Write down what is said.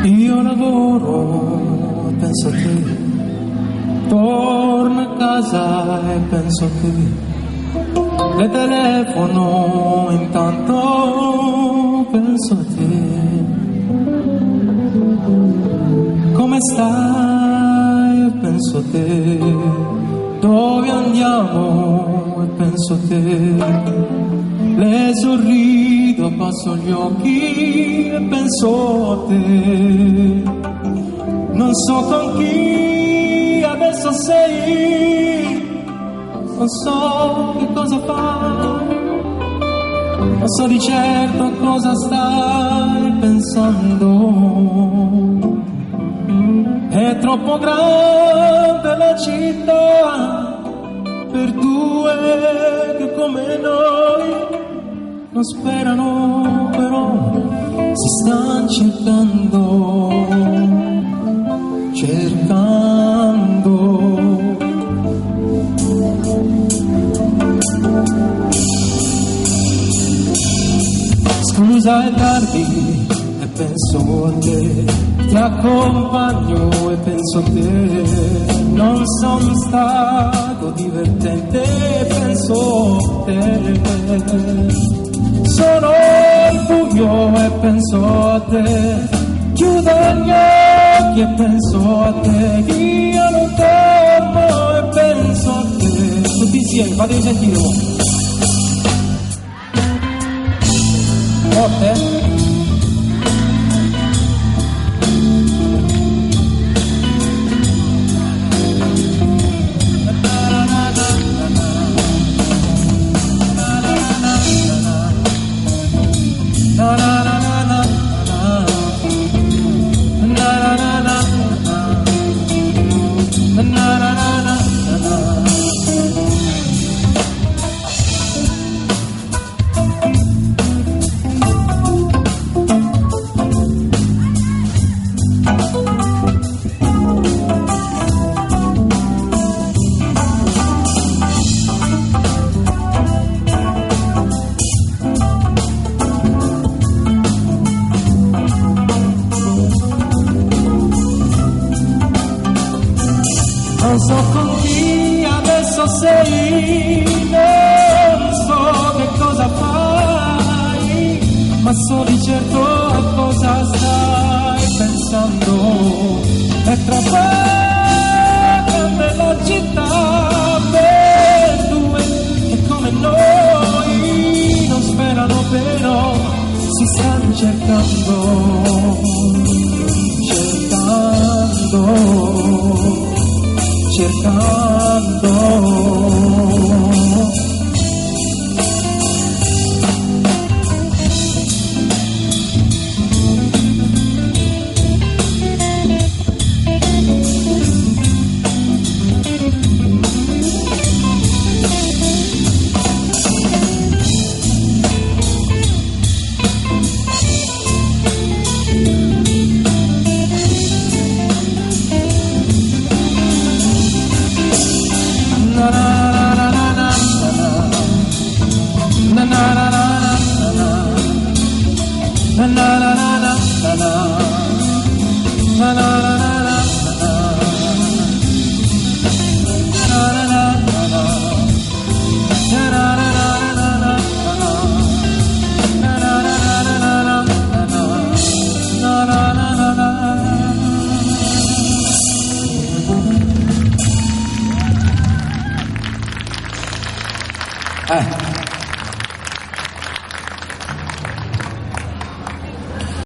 Io lavoro e penso a te, torno a casa e penso a te, le telefono intanto penso a te. Come stai e penso a te, dove andiamo e penso a te, le sorrido, passo gli occhi e penso a te. Non so con chi adesso sei, non so che cosa fai, non so di certo a cosa stai pensando. È troppo grande la città per due che come noi non sperano, però si stanno cercando. Scusa è tardi e penso a te, ti accompagno e penso a te, non sono stato divertente e penso a te. Sono il buio e penso a te, chiudo gli occhi e penso a te, io non dormo e penso a te. Tutti insieme, fatevi sentire voi. Forte? Non so con chi adesso sei, non so che cosa fai, ma so di certo a cosa stai pensando. È troppo grande la città per due che come noi non sperano, però si stanno cercando.